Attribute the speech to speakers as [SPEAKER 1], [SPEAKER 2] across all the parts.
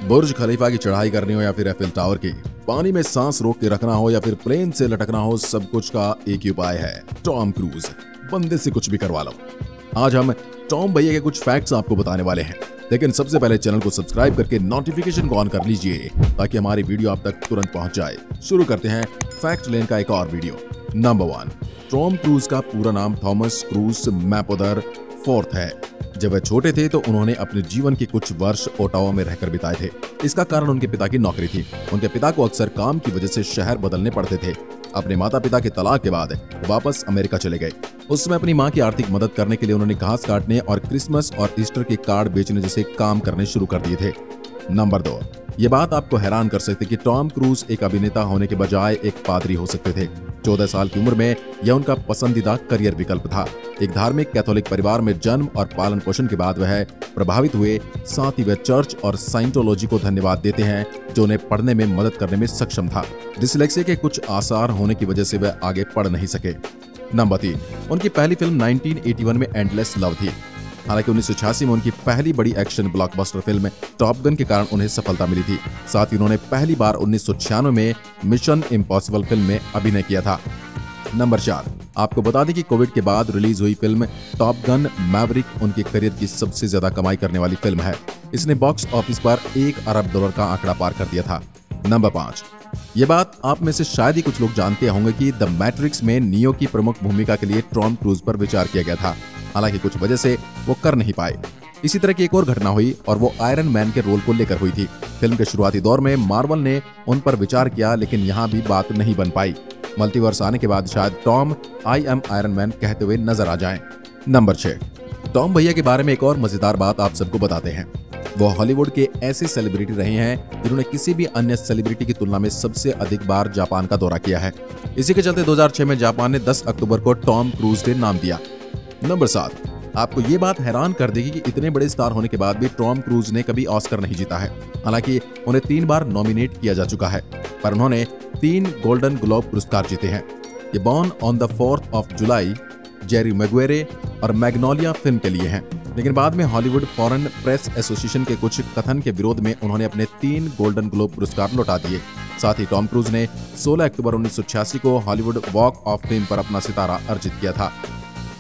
[SPEAKER 1] बुर्ज खलीफा की चढ़ाई करनी हो या फिर एफिल टावर की, पानी में सांस रोक के रखना हो या फिर प्लेन से लटकना हो, सब कुछ का एक ही उपाय है, टॉम क्रूज। बंदे से कुछ भी करवा लो। आज हम टॉम भैया के कुछ फैक्ट्स आपको बताने वाले हैं, लेकिन सबसे पहले चैनल को सब्सक्राइब करके नोटिफिकेशन को ऑन कर लीजिए ताकि हमारी वीडियो आप तक तुरंत पहुंच जाए। शुरू करते हैं फैक्ट लेन का एक और वीडियो। नंबर 1, टॉम क्रूज का पूरा नाम थॉमस क्रूज मैपोदर फोर्थ है। जब वह छोटे थे तो उन्होंने अपने जीवन के कुछ वर्ष ओटावा में रहकर बिताए थे। इसका कारण उनके पिता की नौकरी थी। उनके पिता को अक्सर काम की वजह से शहर बदलने पड़ते थे। अपने माता पिता के तलाक के बाद वापस अमेरिका चले गए। उस समय अपनी मां की आर्थिक मदद करने के लिए उन्होंने घास काटने और क्रिसमस और ईस्टर के कार्ड बेचने जैसे काम करने शुरू कर दिए थे। नंबर 2, ये बात आपको हैरान कर सकती है कि टॉम क्रूज एक अभिनेता होने के बजाय एक पादरी हो सकते थे। 14 साल की उम्र में यह उनका पसंदीदा करियर विकल्प था। एक धार्मिक कैथोलिक परिवार में जन्म और पालन पोषण के बाद वह प्रभावित हुए। साथ ही वह चर्च और साइंटोलॉजी को धन्यवाद देते हैं जो उन्हें पढ़ने में मदद करने में सक्षम था। डिसलेक्सिया के कुछ आसार होने की वजह से वह आगे पढ़ नहीं सके। नंबर 3, उनकी पहली फिल्म 1981 में एंडलेस लव थी। हालांकि 1986 में उनकी पहली बड़ी action blockbuster film top gun के कारण उन्हें सफलता मिली थी। साथ ही उन्होंने पहली बार 1996 में मिशन इम्पॉसिबल फिल्म में अभिनय किया था। नंबर 4, आपको बता दें कि कोविड के बाद रिलीज हुई फिल्म टॉप गन मैवरिक उनके करियर की सबसे ज्यादा कमाई करने वाली फिल्म है। इसने बॉक्स ऑफिस पर $1 अरब का आंकड़ा पार कर दिया था। नंबर 5, ये बात आप में से शायद ही कुछ लोग जानते होंगे कि द मैट्रिक्स में नियो की प्रमुख भूमिका के लिए टॉम क्रूज पर विचार किया गया था। हालांकि कुछ वजह से वो कर नहीं पाए। इसी तरह की एक और घटना हुई और वो आयरन मैन के रोल को लेकर हुई थी। फिल्म के शुरुआती दौर में मार्वल ने उन पर विचार किया, लेकिन यहाँ भी बात नहीं बन पाई। मल्टीवर्स आने के बाद शायद Tom I am Iron man कहते हुए नजर आ जाएं। नंबर 6, टॉम भैया के बारे में एक और मजेदार बात आप सबको बताते हैं। वो हॉलीवुड के ऐसे सेलिब्रिटी रहे हैं जिन्होंने किसी भी अन्य सेलिब्रिटी की तुलना में सबसे अधिक बार जापान का दौरा किया है। इसी के चलते 2006 में जापान ने 10 अक्टूबर को टॉम क्रूज डे नाम दिया। नंबर 7, आपको ये बात हैरान कर देगी कि इतने बड़े स्टार होने के बाद भी टॉम क्रूज ने कभी ऑस्कर नहीं जीता है। हालांकि उन्हें 3 बार नॉमिनेट किया जा चुका है, पर उन्होंने 3 गोल्डन ग्लोब पुरस्कार जीते हैं। ये born on the 4th of July, Jerry Maguire और मैग्नोलिया फिल्म के लिए हैं। लेकिन बाद में हॉलीवुड फॉरेन प्रेस एसोसिएशन के कुछ कथन के विरोध में उन्होंने अपने 3 गोल्डन ग्लोब पुरस्कार लौटा दिए। साथ ही टॉम क्रूज ने 16 अक्टूबर 1986 को हॉलीवुड वॉक ऑफ फेम पर अपना सितारा अर्जित किया था।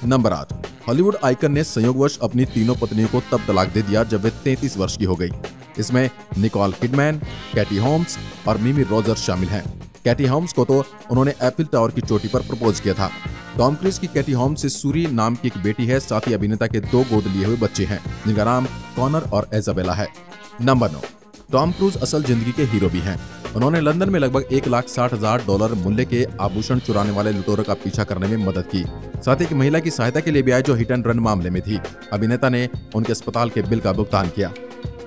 [SPEAKER 1] नंबर 8, हॉलीवुड आइकन ने संयोगवश अपनी तीनों पत्नियों को तब तलाक दे दिया जब वे 33 वर्ष की हो गई। इसमें निकोल किडमैन, कैटी होम्स और मिमी रोजर्स शामिल हैं। कैटी होम्स को तो उन्होंने एफिल टावर की चोटी पर प्रपोज किया था। टॉम क्रूज की कैटी होम्स से सूरी नाम की एक बेटी है। साथ ही अभिनेता के 2 गोद लिए हुए बच्चे हैं जिनका नाम कॉनर और इजाबेला है। नंबर 9, टॉम क्रूज असल जिंदगी के हीरो भी हैं। उन्होंने लंदन में लगभग $1,60,000 मूल्य के आभूषण चुराने वाले लुटेरों का पीछा करने में मदद की। साथ ही एक महिला की सहायता के लिए भी आए जो हिट एंड रन मामले में थी। अभिनेता ने उनके अस्पताल के बिल का भुगतान किया।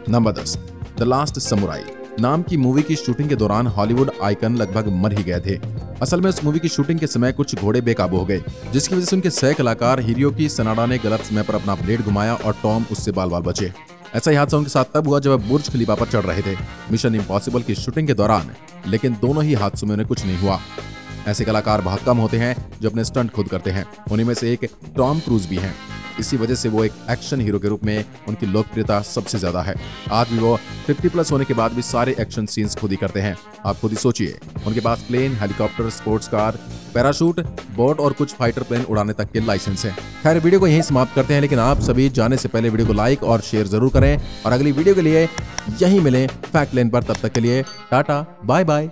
[SPEAKER 1] नंबर 10, द लास्ट समुराई नाम की मूवी की शूटिंग के दौरान हॉलीवुड आइकन लगभग मर ही गए थे। असल में उस मूवी की शूटिंग के समय कुछ घोड़े बेकाबू हो गए, जिसकी वजह से उनके सह कलाकार हिरोकी सनाडा ने गलत समय पर अपना ब्लेड घुमाया और टॉम उससे बाल बाल बचे। ऐसा ही हादसा उनके साथ तब हुआ जब वह बुर्ज खलीफा पर चढ़ रहे थे मिशन इम्पॉसिबल की शूटिंग के दौरान, लेकिन दोनों ही हादसों में उन्हें कुछ नहीं हुआ। ऐसे कलाकार बहुत कम होते हैं जो अपने स्टंट खुद करते हैं। उन्हीं में से एक टॉम क्रूज भी हैं। इसी वजह से वो एक एक्शन हीरो के रूप में उनकी लोकप्रियता सबसे ज्यादा है। आज भी वो 50+ होने के बाद भी सारे एक्शन सीन्स खुद ही करते हैं। आप खुद ही सोचिए, उनके पास plane, helicopter, sports car, parachute, boat और कुछ फाइटर प्लेन उड़ाने तक के लाइसेंस हैं। खैर, वीडियो को यहीं समाप्त करते हैं, लेकिन आप सभी जाने से पहले वीडियो को लाइक और शेयर जरूर करें और अगली वीडियो के लिए यहीं मिलें फैक्ट लेन पर। तब तक के लिए टाटा, बाय बाय।